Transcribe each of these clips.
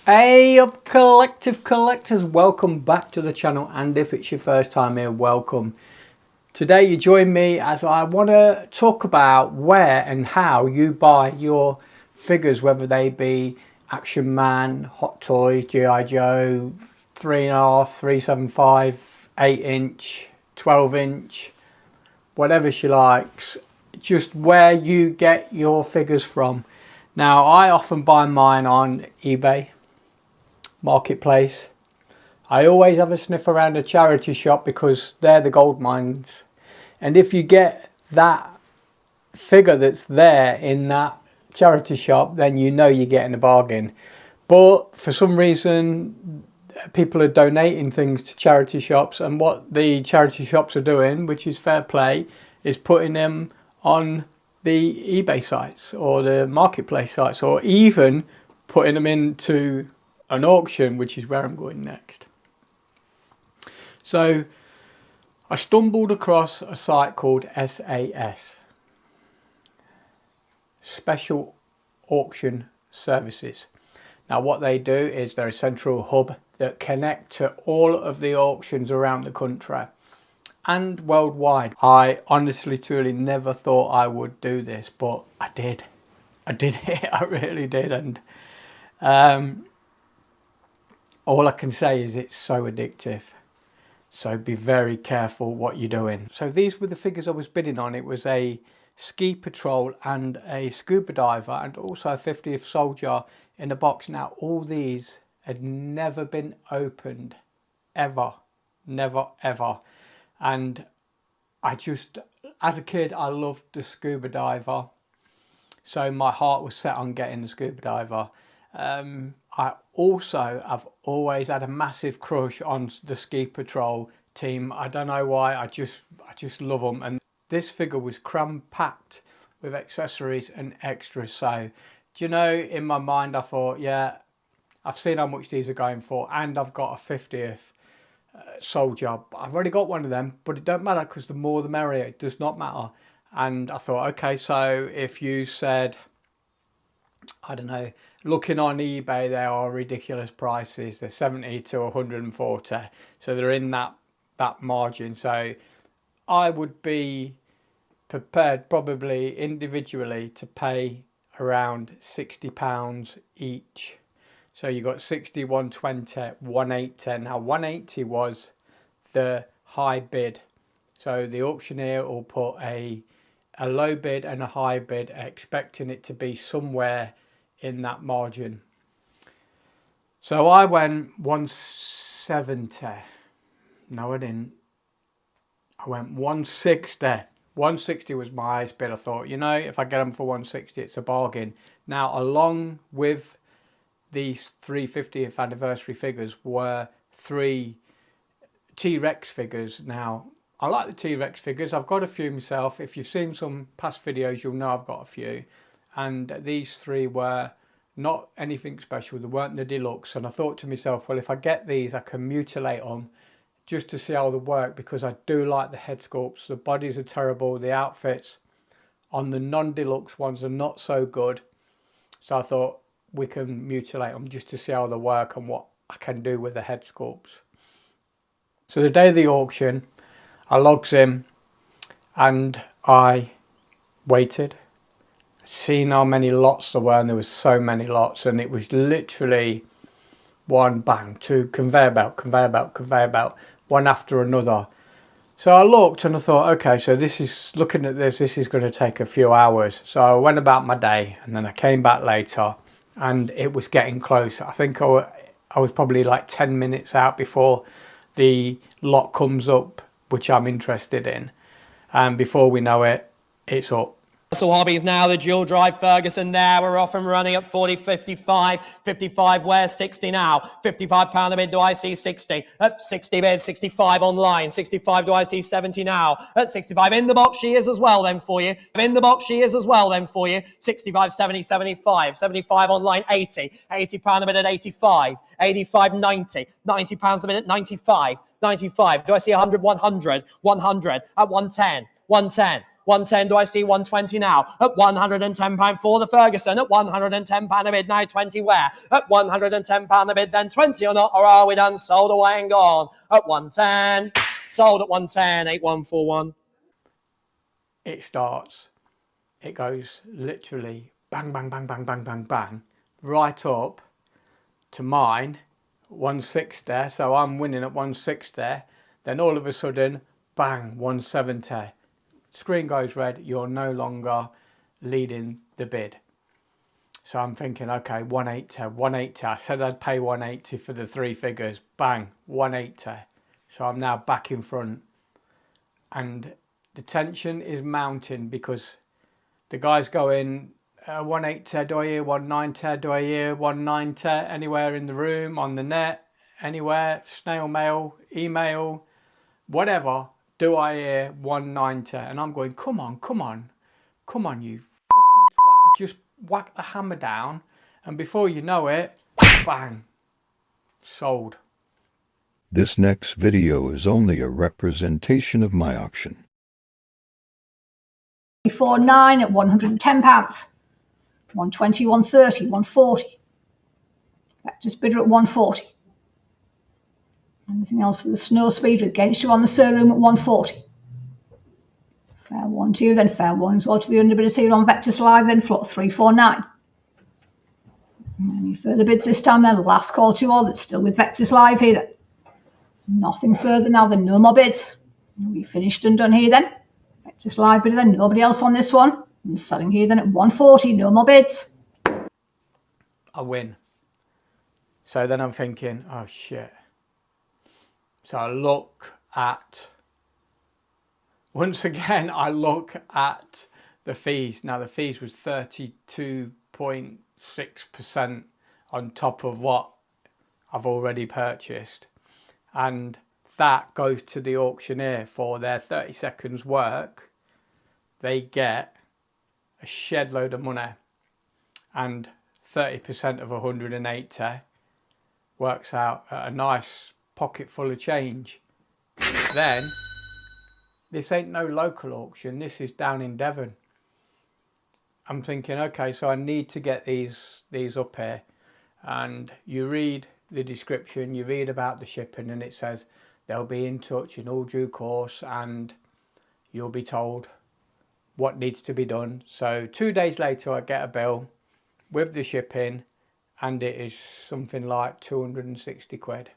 Hey up collective collectors, welcome back to the channel, and if it's your first time here, welcome. Today you join me as I want to talk about where and how you buy your figures, whether they be Action Man, Hot Toys, G.I. Joe, 3.5, 375, 8-inch, 12-inch, whatever she likes, just where you get your figures from. Now I often buy mine on eBay, Marketplace. I always have a sniff around a charity shop because they're the gold mines, and if you get that figure that's there in that charity shop, then you know you're getting a bargain. But for some reason people are donating things to charity shops, and what the charity shops are doing, which is fair play, is putting them on the eBay sites or the Marketplace sites, or even putting them into an auction, which is where I'm going next. So I stumbled across a site called SAS, Special Auction Services. Now what they do is they're a central hub that connect to all of the auctions around the country and worldwide. I honestly truly never thought I would do this, but I did it. I really did. And all I can say is it's so addictive. So be very careful what you're doing. So these were the figures I was bidding on. It was a ski patrol and a scuba diver and also a 50th soldier in a box. Now all these had never been opened, ever, never ever. And I just, as a kid, I loved the scuba diver, so my heart was set on getting the scuba diver. I also have always had a massive crush on the ski patrol team. I don't know why, I just love them. And this figure was cram packed with accessories and extras. So, do you know, in my mind I thought, yeah, I've seen how much these are going for, and I've got a 50th soldier. I've already got one of them, but it don't matter because the more the merrier. It does not matter. And I thought, okay, so if you said, I don't know, looking on eBay, they are ridiculous prices. They're 70 to 140, so they're in that margin. So I would be prepared, probably individually, to pay around £60 each. So you got 60, 120, 180. Now 180 was the high bid. So the auctioneer will put a low bid and a high bid, expecting it to be somewhere in that margin. So I went 170. No, I didn't. I went 160. 160 was my highest bid. I thought, you know, if I get them for 160, it's a bargain. Now, along with these 350th anniversary figures were 3 T-Rex figures. Now, I like the T-Rex figures. I've got a few myself. If you've seen some past videos, you'll know I've got a few. And these 3 were not anything special. They weren't the deluxe. And I thought to myself, well, if I get these, I can mutilate them just to see how they work, because I do like the head sculpts. The bodies are terrible. The outfits on the non-deluxe ones are not so good. So I thought we can mutilate them just to see how they work and what I can do with the head sculpts. So the day of the auction, I logs in and I waited, seen how many lots there were, and there was so many lots, and it was literally one bang, 2 conveyor belt, conveyor belt, conveyor belt, one after another. So I looked and I thought, okay, so this is, looking at this is going to take a few hours. So I went about my day, and then I came back later and it was getting close. I think I was probably like 10 minutes out before the lot comes up, which I'm interested in. And before we know it, it's up. Russell Hobbies now, the dual drive Ferguson there. We're off and running at 40, 55. 55, where's 60 now? £55 a bid, do I see 60? At 60 bid, 65 online. 65, do I see 70 now? At 65, in the box she is as well then for you. In the box she is as well then for you. 65, 70, 75. 75 online, 80. £80 a bid at 85. 85, 90. £90 a bid at 95. 95, do I see 100, 100? 100 at 110. 110. 110, do I see 120 now? At £110 for the Ferguson, at £110 a bid, now 20 where? At £110 a bid, then 20 or not, or are we done? Sold away and gone. At 110, sold at 110, 8141. It starts, it goes literally bang, bang, bang, bang, bang, bang, bang, right up to mine, 160, so I'm winning at 160, then all of a sudden, bang, 170. Screen goes red, you're no longer leading the bid. So I'm thinking, okay, 180. I said I'd pay 180 for the three figures. Bang, 180. So I'm now back in front. And the tension is mounting because the guy's going, 180, do I hear 190? Do I hear 190? Anywhere in the room, on the net, anywhere, snail mail, email, whatever, do I hear 190? And I'm going, come on, you fucking twat. Just whack the hammer down, and before you know it, bang, sold. This next video is only a representation of my auction. 49 at £110, 120, 130, 140. Just bidder at 140. Anything else for the snow speeder against you on the sale room at 140. Fair one to you, then fair one as well to the underbidders here on Vectis Live, then float 349. Any further bids this time then? Last call to you all that's still with Vectis Live here then. Nothing further now then, no more bids. We finished and done here then. Vectis Live bidder then, nobody else on this one. I'm selling here then at 140, no more bids. I win. So then I'm thinking, oh shit. So I look at, once again, I look at the fees. Now the fees was 32.6% on top of what I've already purchased. And that goes to the auctioneer for their 30 seconds work. They get a shed load of money, and 30% of 180 works out at a nice pocket full of change. Then, this ain't no local auction, this is down in Devon. I'm thinking, okay, so I need to get these up here. And you read the description, you read about the shipping, and it says they'll be in touch in all due course and you'll be told what needs to be done. So 2 days later I get a bill with the shipping, and it is something like 260 quid.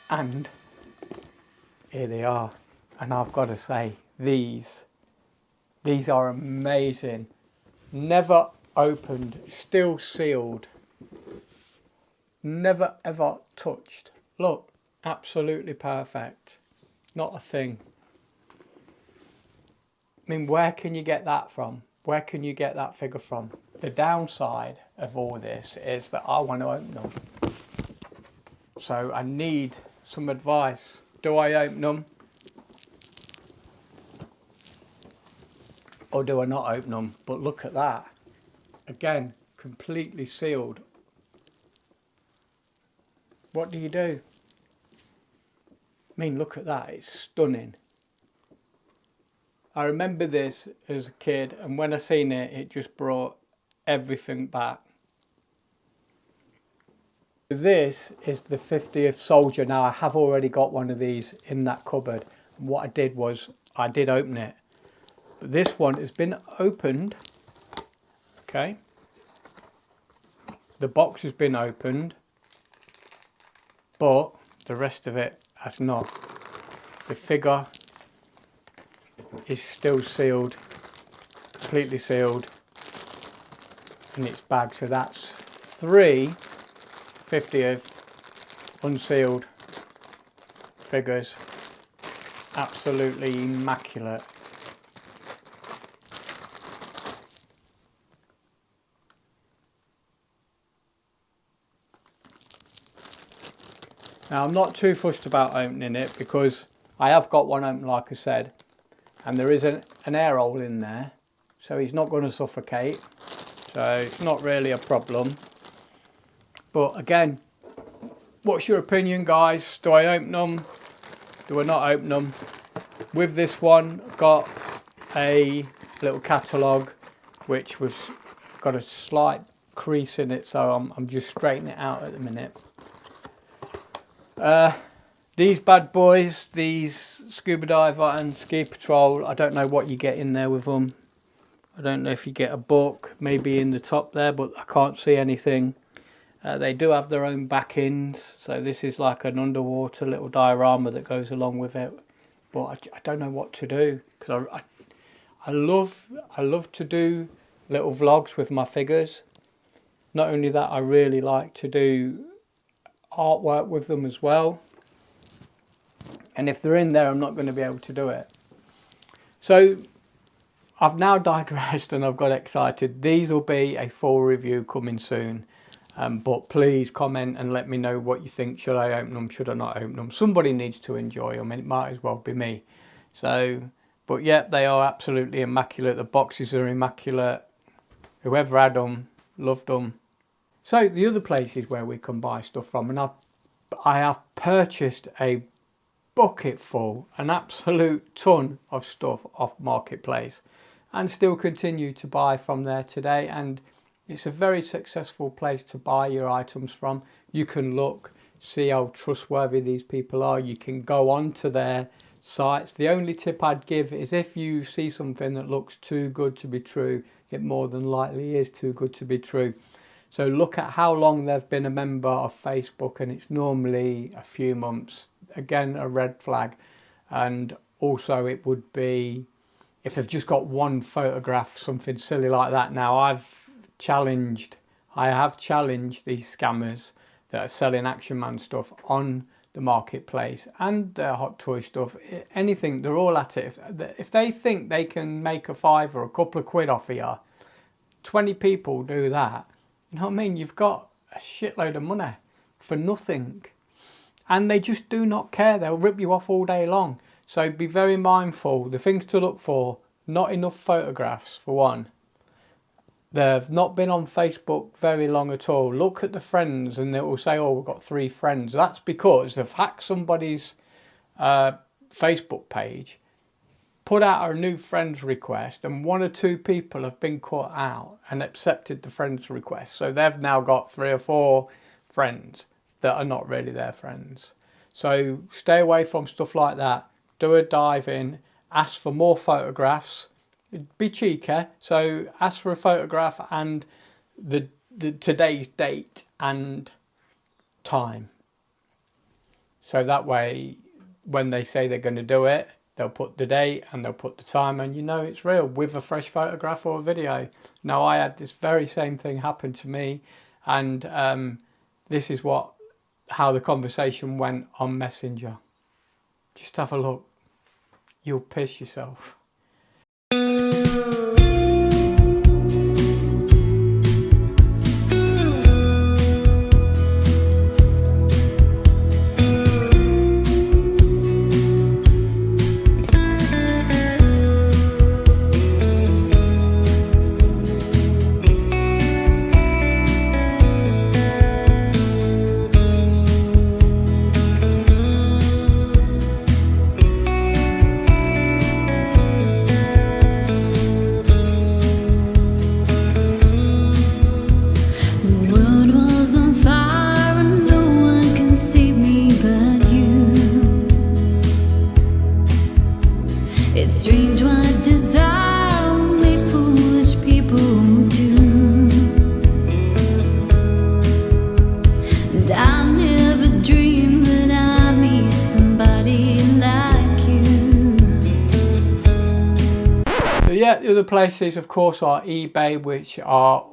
And here they are, and I've got to say, these are amazing. Never opened, still sealed, never ever touched. Look, absolutely perfect, not a thing. I mean, where can you get that from? Where can you get that figure from? The downside of all this is that I want to open them, so I need some advice. Do I open them? Or do I not open them? But look at that. Again, completely sealed. What do you do? I mean, look at that. It's stunning. I remember this as a kid, and when I seen it, it just brought everything back. This is the 50th soldier. Now I have already got one of these in that cupboard. And what I did was I did open it. But this one has been opened. Okay. The box has been opened, but the rest of it has not. The figure is still sealed, completely sealed in its bag. So that's 3 50th unsealed figures. Absolutely immaculate. Now I'm not too fussed about opening it because I have got one open, like I said, and there is an air hole in there, so he's not going to suffocate, so it's not really a problem. But again, what's your opinion, guys? Do I open them? Do I not open them? With this one, I've got a little catalogue which was got a slight crease in it, so I'm just straightening it out at the minute. These bad boys, these Scuba Diver and Ski Patrol, I don't know what you get in there with them. I don't know if you get a book, maybe in the top there, but I can't see anything. They do have their own backings, so this is like an underwater little diorama that goes along with it. But I don't know what to do, because I love to do little vlogs with my figures. Not only that, I really like to do artwork with them as well. And if they're in there, I'm not going to be able to do it. So I've now digressed and I've got excited. These will be a full review coming soon. But please comment and let me know what you think. Should I open them? Should I not open them? Somebody needs to enjoy them. It might as well be me. So, but yeah, they are absolutely immaculate. The boxes are immaculate. Whoever had them, loved them. So the other places where we can buy stuff from, and I have purchased a bucket full, an absolute ton of stuff off Marketplace, and still continue to buy from there today. And it's a very successful place to buy your items from. You can look, see how trustworthy these people are. You can go onto their sites. The only tip I'd give is if you see something that looks too good to be true, it more than likely is too good to be true. So look at how long they've been a member of Facebook, and it's normally a few months. Again, a red flag. And also it would be if they've just got one photograph, something silly like that. Now I have challenged these scammers that are selling Action Man stuff on the Marketplace and Hot Toy stuff, anything, they're all at it. If they think they can make a £5 or a couple of quid off here, 20 people do that. You know what I mean? You've got a shitload of money for nothing. And they just do not care. They'll rip you off all day long. So be very mindful. The things to look for, not enough photographs for one. They've not been on Facebook very long at all. Look at the friends and it will say, oh, we've got 3 friends. That's because they've hacked somebody's Facebook page, put out a new friends request, and 1 or 2 people have been caught out and accepted the friends request. So they've now got 3 or 4 friends that are not really their friends. So stay away from stuff like that. Do a dive in, ask for more photographs. Be cheeky, so ask for a photograph and the today's date and time. So that way, when they say they're going to do it, they'll put the date and they'll put the time, and you know it's real with a fresh photograph or a video. Now I had this very same thing happen to me, and this is how the conversation went on Messenger. Just have a look. You'll piss yourself. It's strange what desire will make foolish people do. And I never dreamed that I'd meet somebody like you. So yeah, the other places of course are eBay, which are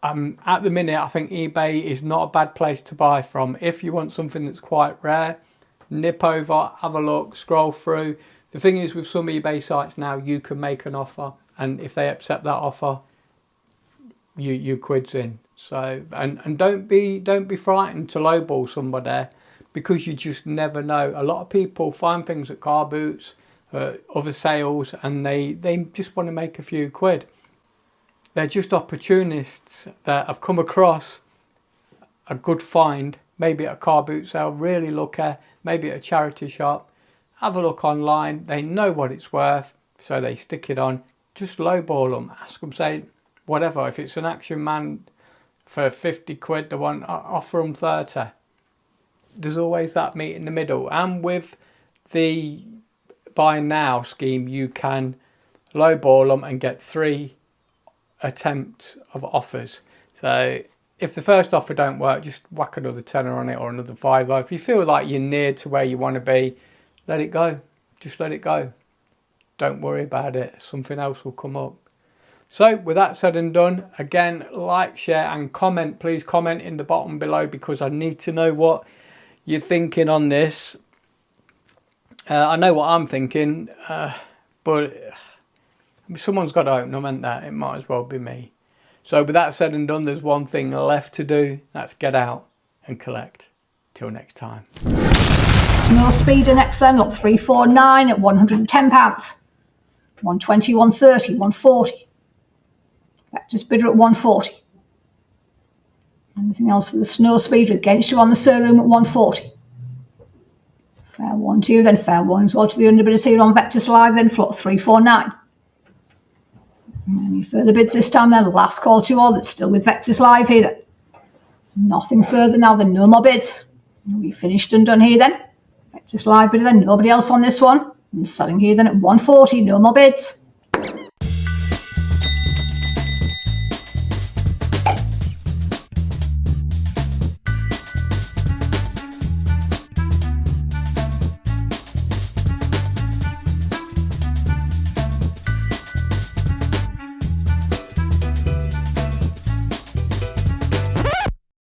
at the minute I think eBay is not a bad place to buy from if you want something that's quite rare. nip over, have a look, scroll through. The thing is, with some eBay sites now, you can make an offer, and if they accept that offer, you quid's in. So and don't be frightened to lowball somebody, because you just never know. A lot of people find things at car boots, other sales, and they just want to make a few quid. They're just opportunists that have come across a good find, maybe at a car boot sale, really lucky, maybe at a charity shop, have a look online, they know what it's worth, so they stick it on. Just lowball them, ask them, say whatever. If it's an Action Man for 50 quid, they want, offer them 30. There's always that meet in the middle. And with the buy now scheme, you can lowball them and get 3 attempts of offers. So if the first offer don't work, just whack another tenner on it or another fiver. If you feel like you're near to where you want to be, let it go. Just let it go. Don't worry about it. Something else will come up. So with that said and done, again, like, share and comment. Please comment in the bottom below, because I need to know what you're thinking on this. I know what I'm thinking, but someone's got to open them, ain't that? It might as well be me. So with that said and done, there's one thing left to do. That's get out and collect. Till next time. Snow Speeder next then, lot 349 at £110. 120, 130, 140. Vector's bidder at 140. Anything else for the Snow Speeder against you on the sale room at 140. Fair one to you, then fair one as well to the underbidders here on Vector's Live, then lot 349. Any further bids this time then? Last call to you all that's still with Vector's Live here then. Nothing further now, then no more bids. We finished and done here then. Vector's Live bidder then, nobody else on this one. I'm selling here then at 140, no more bids.